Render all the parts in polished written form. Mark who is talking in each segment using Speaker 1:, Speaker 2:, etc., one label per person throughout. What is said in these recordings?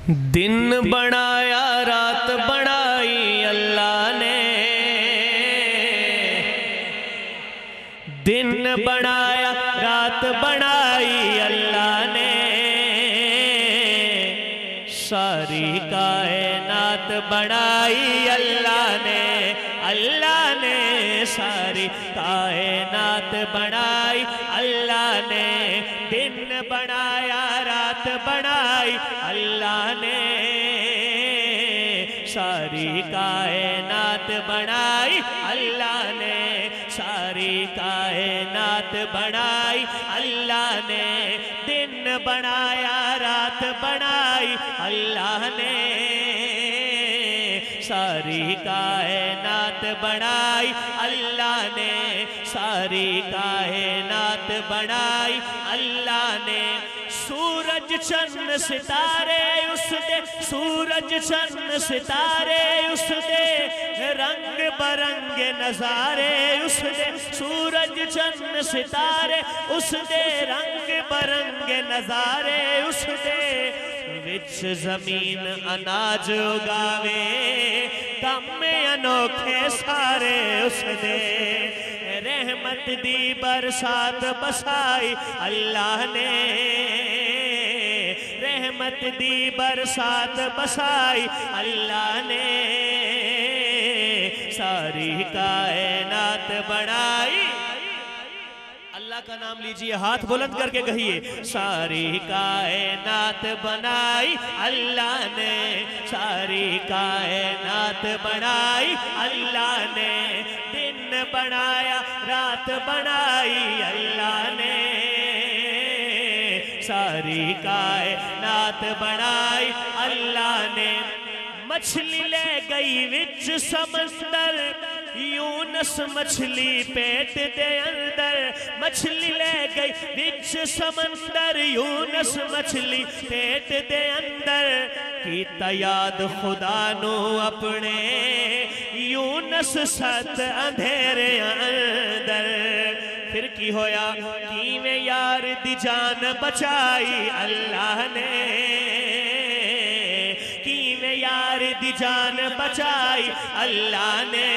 Speaker 1: دن بنایا رات بنائی اللہ نے، دن بنایا رات بنائی اللہ نے، ساری کائنات بنائی اللہ نے، اللہ نے ساری کائنات بنائی اللہ نے، دن بنایا رات بنائی اللہ نے، ساری کائنات بنائی اللہ نے، ساری کائنات بنائی اللہ نے، دن بنایا رات بنائی اللہ نے، ساری کائنات بنائی اللہ نے، ساری کائنات بنائی اللہ نے، سورج چند ستارے اس دے، سورج چند ستارے اس دے، رنگ برنگ نظارے اس دے، سورج چند ستارے اس دے، رنگ برنگ نظارے اس دے، وچ زمین اناج اگاوے، کم انوکھے سارے اس دے، رحمت دی برسات بسائی اللہ نے، رحمت دی برسات بسائی اللہ نے، ساری کائنات بنائی، اللہ کا نام لیجئے، ہاتھ بلند کر کے کہیے، ساری کائنات بنائی اللہ نے، ساری کائنات بنائی اللہ نے، دن بنایا رات بنائی اللہ نے، ساری کائنات بنائی اللہ نے، مچھلی لے گئی وچ سمندر، یونس مچھلی پیٹ دے اندر، مچھلی لے گئی وچ سمندر، یونس مچھلی پیٹ دے اندر، کیتا یاد خدا نو اپنے، یونس ست اندھیرے اندر، پھر کی ہویا کیویں یار دی جان بچائی اللہ نے، کیویں یار دی جان بچائی اللہ نے،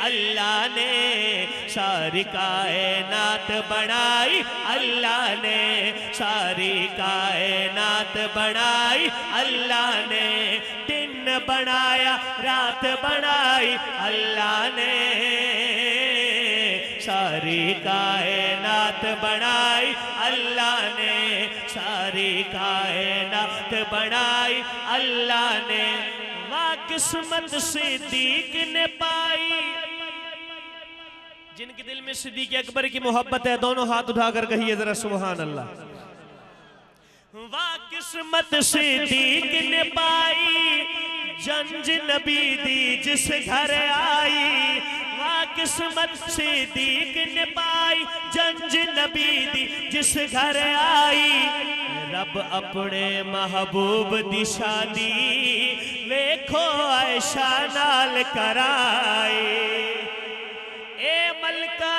Speaker 1: اللہ نے ساری کائنات بنائی اللہ نے، ساری کائنات بنائی اللہ نے، دن بنایا رات بنائی اللہ نے، ساری کائنات بنائی اللہ نے، ساری کائنات بنائی اللہ نے، واہ قسمت صدیق نے پائی، جن کے دل میں صدیق اکبر کی محبت ہے دونوں ہاتھ اٹھا کر کہیے ذرا سبحان اللہ، واہ قسمت صدیق نے پائی، جنج نبی دی جس گھر آئی، واہ قسمت صدیق نے پائی، جنج نبی دی جس گھر آئی، رب اپنے محبوب دی شادی ویکھو عائشہ نال کرائی، اے ملکہ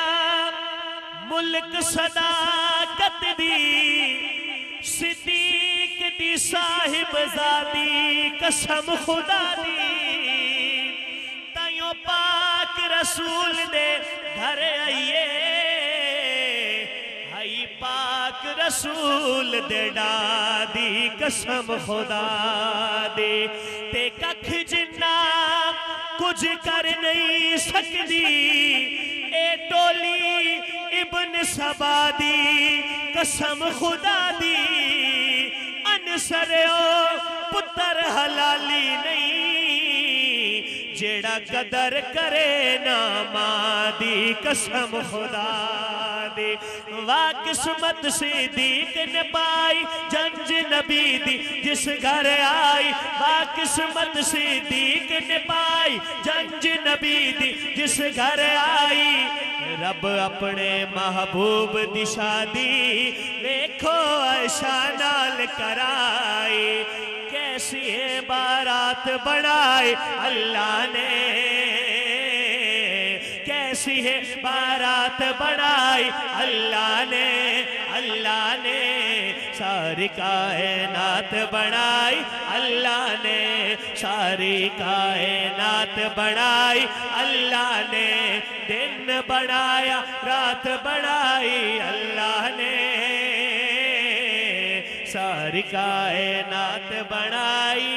Speaker 1: ملک صداقت دی، صدیق دی صاحب زادی، قسم خدا دی، تائیوں پاک رسول دے گھر آئیے، ہائی پاک رسول دے ڈادی، قسم خدا دی، تے ککھ جنہ کچھ کر نہیں سکدی، اے ٹولی ابن سبا دی، قسم خدا دی، انسریو پتر حلالی نہیں، جیڑا قدر کرے ناما دی، قسم خدا دی، واہ قسمت صدیق نے پائی، جنج نبی دی جس گھر آئی، واہ قسمت صدیق نے پائی، جنج نبی دی جس گھر آئی، رب اپنے محبوب دی شادی ویکھو عائشہ نال کرائی، کیسی بارات بنائی اللہ نے، کیسی بارات بنائی اللہ نے، اللہ نے ساری کائنات بنائی اللہ نے ساری کائنات بنائی اللہ نے دن بنایا رات بنائی اللہ نے ساری کائنات بنائی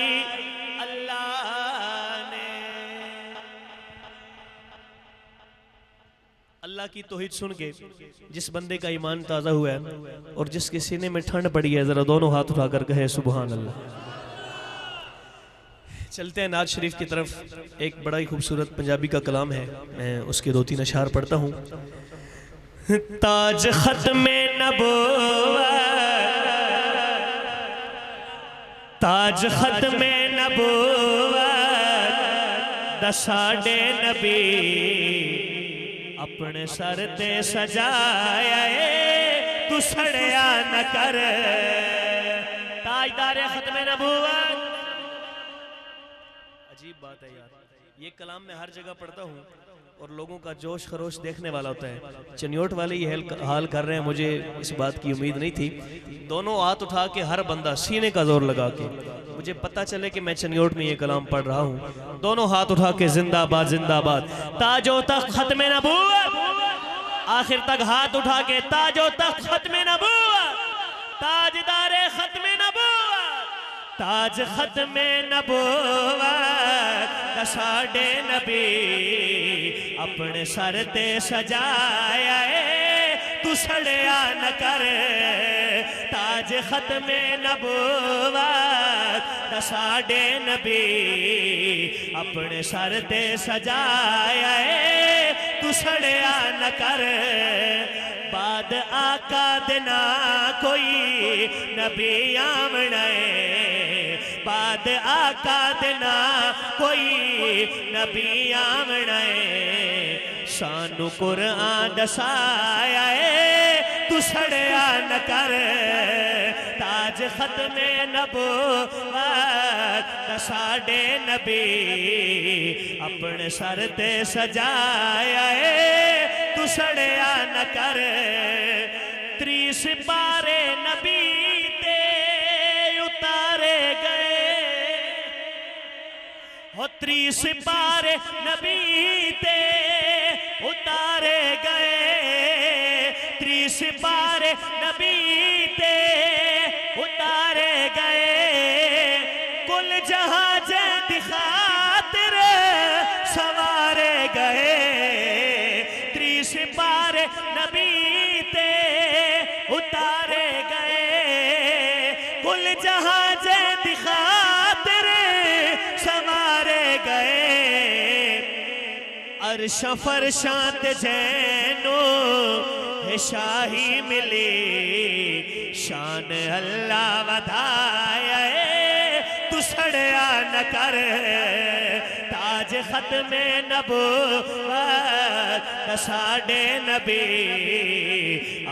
Speaker 1: اللہ کی توحید سن کے جس بندے کا ایمان تازہ ہوا ہے اور جس کے سینے میں ٹھنڈ پڑی ہے ذرا دونوں ہاتھ اٹھا کر کہے سبحان اللہ۔ چلتے ہیں نعت شریف کی طرف۔ ایک بڑا ہی خوبصورت پنجابی کا کلام ہے، میں اس کے 2-3 اشعار پڑھتا ہوں۔ تاج ختم نبوت تاج ختم نبوت دا ساڈے نبی اپنے سر تے سجایا اے تو سڑیا نہ کر تاجدار ختم نبوت۔ عجیب بات ہے یار، یہ کلام میں ہر جگہ پڑھتا ہوں اور لوگوں کا جوش خروش دیکھنے والا ہوتا ہے۔ چنیوٹ والے یہ حال کر رہے ہیں، مجھے اس بات کی امید نہیں تھی۔ دونوں ہاتھ اٹھا کے ہر بندہ سینے کا زور لگا کے، مجھے پتہ چلے کہ میں چنیوٹ میں یہ کلام پڑھ رہا ہوں، دونوں ہاتھ اٹھا کے زندہ آباد زندہ آباد۔ تاجو تخت ختم نبوت، آخر تک ہاتھ اٹھا کے تاجو تخت ختم نبوت، تاجدار ختم نبوت، تاج ختم نبوت ساڈے نبی اپنے سر تے سجایا اے تو سڑیا نہ کر تاج ختم نبوت ساڈے نبی اپنے سر تے سجایا اے تو سڑیا نہ کر بعد آقا دینا کوئی نبی آمنا ہے بعد آقا دینا کوئی نبی آمنا ہے سانو قرآن دسایا ہے تو سڑیا نہ کر تاج ختم نبوت ساڈے نبی اپنے سر تے سجایا ہے تو سڑیا نہ کر 30 پارے نبی تے اتارے گئے 30 پارے نبی تے اتارے گئے 30 پارے نبی تے اتارے گئے کل جہاں جہاں خاطر سوارے گئے 30 پارے نبی تے اتارے گئے کل جہاں جہاں خاطر سوارے گئے عرش فرشاں تے جینو شاہی ملی شان اللہ ودھایا اے تو سڑیا نہ کر تاج ختم نبوت ساڈے نبی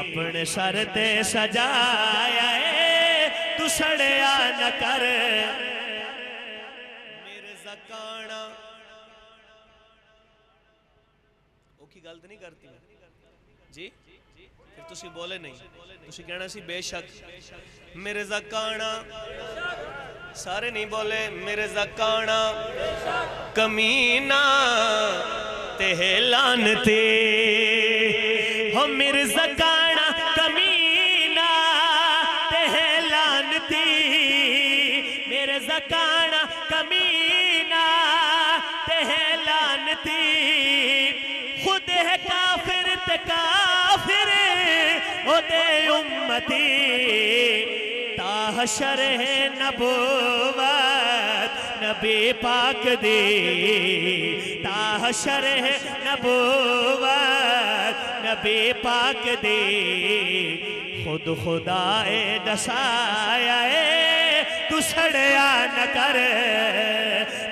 Speaker 1: اپنے سر تے سجایا اے تو سڑیا نہ کر میرے زکانا او کی گل نہیں کرتی جی پھر تسی بولے نہیں تسی کہنا سی بے شک میرے زکانا سارے نہیں بولے میرے زکانا کمینہ تے لانتے ہو میرے زکانا کمینہ تے لانتی میرے زکانا کمینہ تے لانتی خود ہے کافر تے کافر او دے امتی تا حشر ہے نبوت نبی پاک دی تا حشر ہے نبوت نبی پاک دی خود خدا دسایا اے تو سڑیا نہ کر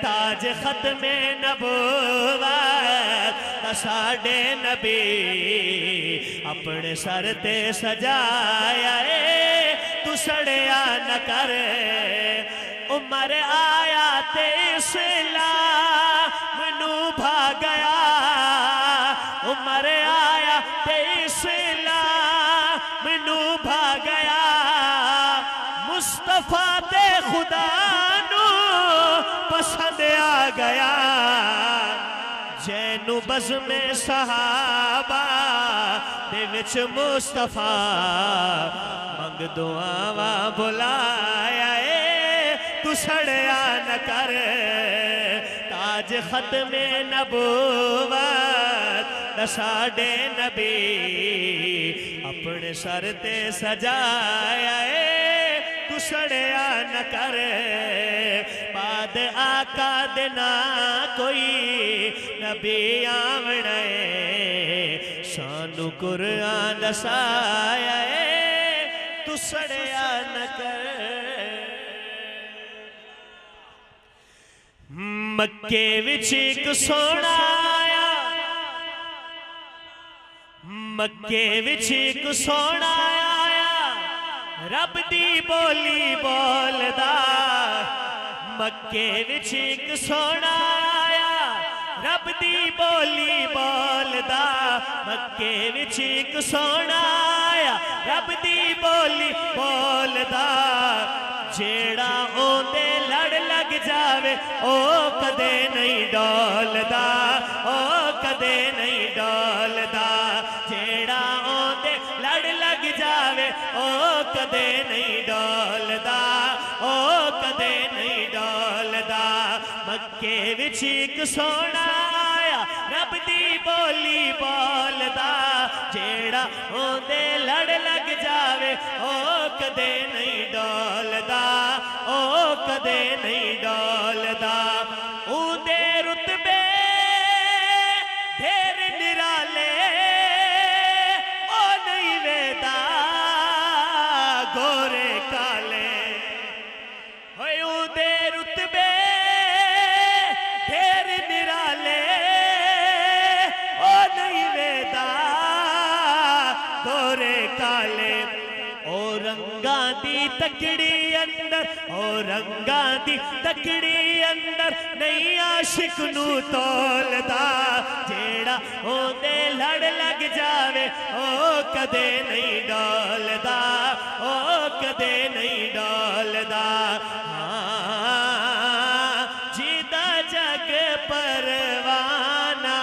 Speaker 1: تاج ختم نبوت ساڈے نبی اپنے سر تے سجایا اے تو سڑیا نہ کر عمر آیا تے اسلام نو بھا گیا عمر آیا تے اسلام نو بھا گیا گیا جینو بز میں صحابہ دے وچ مصطفیٰ منگ دعاواں بلایا تو سڑیا نہ کر تاج ختم نبوت ساڈے نبی اپنے سر تے سجایا تو سڑیا نہ کر بعد آقا دینا کوئی نبی آونا سانو قرآن دسایا تو سڑیا نہ کر مکے وچ ایک سونا آیا مکے وچ ایک سونا آیا رب دی بولی بولدا مکے وچ ایک سونا آیا رب دی بولی بولدا مکے وچ ایک سونا آیا رب دی بولی بولدا جیڑا اوندے لڑ لگ جاوے او کدے نہیں ڈولدا او کدے نہیں ڈولدا جیڑا اوندے لڑ لگ جاوے او کدے نہیں ڈولدا او کدے نہیں ڈولدا مکے وچ ایک سونا آیا رب دی بولی بولدا جیڑا اوندے لڑ لگ جاوے او کدے نہیں ڈولدا او کدے نہیں ڈولدا اودے رتبے ڈھیر نرالے او نہیں ویدا گورے کالے ہوئے اودے رتبے ڈھیر نرالے او نہیں ویدا گورے کالے او رنگاں دی تکڑی اندر او رنگاں دی تکڑی اندر نہیں عاشق نو تولدا جیڑا اوندے لڑ لگ جاوے او کدے نہیں ڈولدا او کدے نہیں ڈولدا جیدہ جگ پروانہ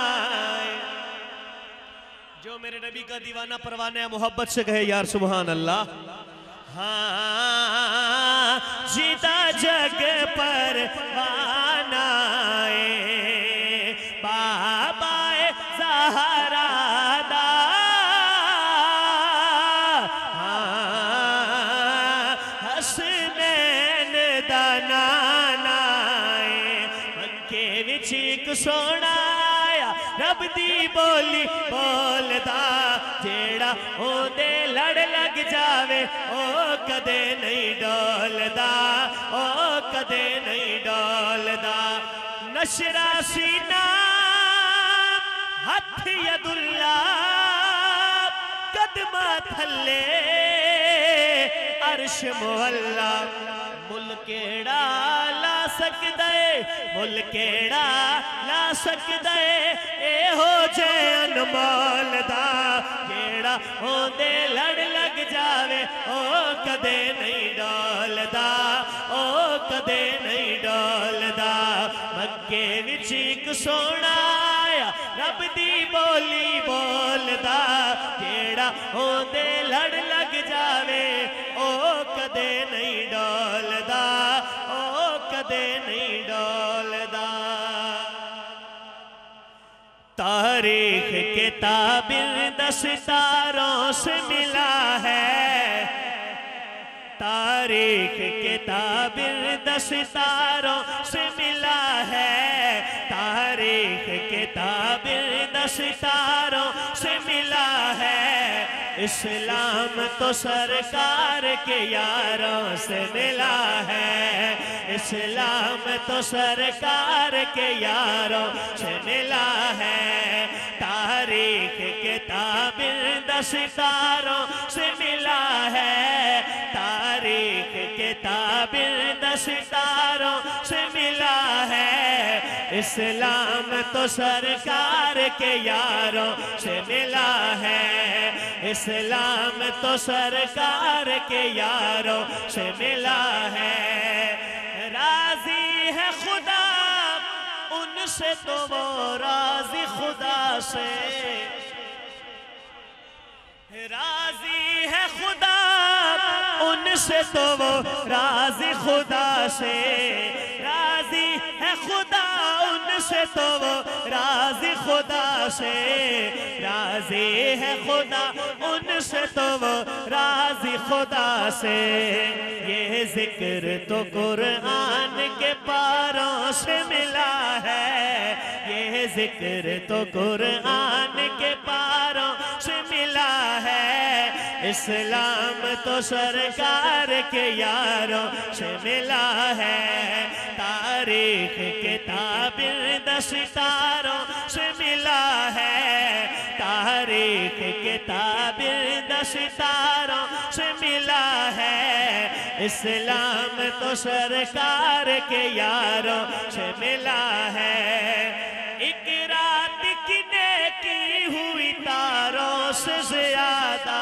Speaker 1: جو میرے نبی کا دیوانہ پروانہ ہے محبت سے کہے یار سبحان اللہ ہاں جیدہ جگ پروانہ بابا زہرا دا حسنین دا نانا مکے وچ ایک سونا آیا رب دی بولی بولدا جیڑا اوندے لڑ لگ جاوے او کدے نہیں ڈولدا او کدے نہیں ڈولدا نشرہ سینہ ہتھ ید اللہ قدمہ تھلے عرش مولا ملکیڑا لا سکدے ملکیڑا لا سکدے اے ہو جے انمول دا جیڑا ہوندے لڑ لگ جاوے او کدے نہیں ڈولدا او کدے نہیں ڈولدا مکے وچ ایک سونا آیا رب دی بولی بولدا جیڑا ہوندے لڑ لگ جاوے او کدے نہیں ڈولدا او کدے نہیں ڈولدا تاریخ کے تعبیر 10 ستاروں سے ملا ہے تاریخ کے تعبیر 10 ستاروں سے ملا ہے تاریخ کے تعبیر 10 ستاروں سے ملا ہے اسلام تو سرکار کے یاروں سے ملا ہے اسلام تو سرکار کے یاروں سے ملا ہے تاریخ کے تعبیر 10 ستاروں سے ملا ہے تاریخ کے تعبیر 10 ستاروں سے ملا ہے اسلام تو سرکار کے یاروں سے ملا ہے اسلام تو سرکار کے یاروں سے ملا ہے راضی ہے خدا ان سے تو وہ راضی خدا سے راضی ہے خدا ان سے تو وہ راضی خدا سے راضی ہے خدا ان سے تو وہ راضی خدا سے راضی ہے خدا ان سے تو وہ راضی خدا سے یہ ذکر تو قرآن کے پاروں سے ملا ہے یہ ذکر تو قرآن کے پاروں سے ملا ہے اسلام تو سرکار کے یاروں سے ملا ہے تاریخ کتاب ستاروں سے ملا ہے تاریخ کتاب ستاروں سے ملا ہے اسلام تو سرکار کے یاروں سے ملا ہے ایک رات کی نیکی ہوئی تاروں سے زیادہ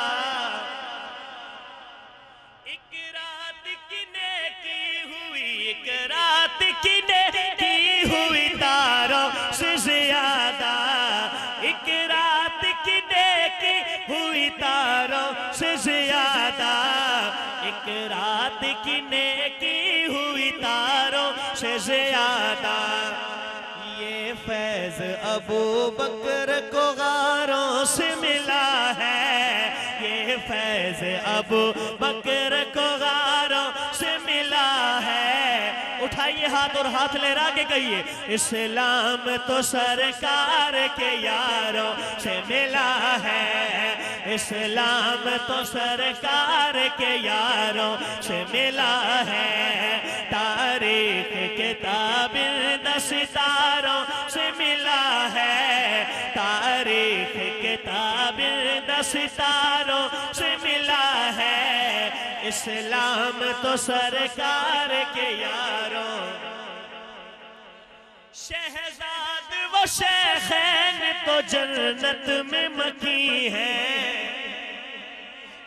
Speaker 1: ایک رات کی نیکی ہوئی ایک رات کی نیکی ہوئی تاروں سے زیادہ ایک رات کی نیکی ہوئی تاروں سے زیادہ ایک رات کی نیکی ہوئی تاروں سے زیادہ یہ فیض ابو بکر کو غاروں سے ملا ہے یہ فیض ابو بکر کو غاروں سے ملا ہے اٹھائیے ہاتھ اور ہاتھ لہرا کے کہیے اسلام تو سرکار کے یاروں سے ملا ہے اسلام تو سرکار کے یاروں سے ملا ہے تاریخ کتاب ستاروں سے ملا ہے تاریخ کتاب ستاروں سے ملا ہے اسلام تو سرکار کے یاروں شہزاد و شیخین تو جنت میں مکی ہیں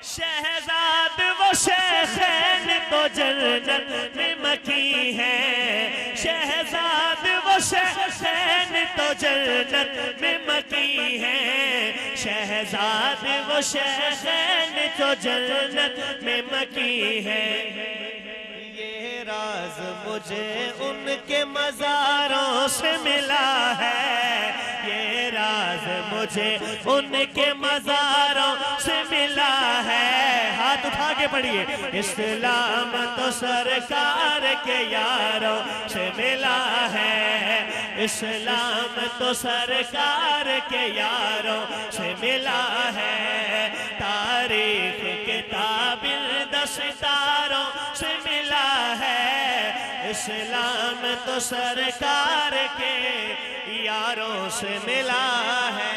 Speaker 1: شہزاد و شیخین تو جنت میں مکی ہیں شہزاد و شیخین تو جنت میں مکی ہیں شہزاد و شیخین تو جنت میں مکی ہیں یہ راز مجھے ان کے مزاروں سے ملا ہے یہ راز مجھے ان کے مزاروں سے ملا ہے ہاتھ اٹھا کے پڑھیے اسلام تو سرکار کے یاروں سے ملا ہے اسلام تو سرکار کے یاروں سے ملا ہے تاریخ کتاب ستاروں سے ملا ہے اسلام تو سرکار کے یاروں سے ملا ہے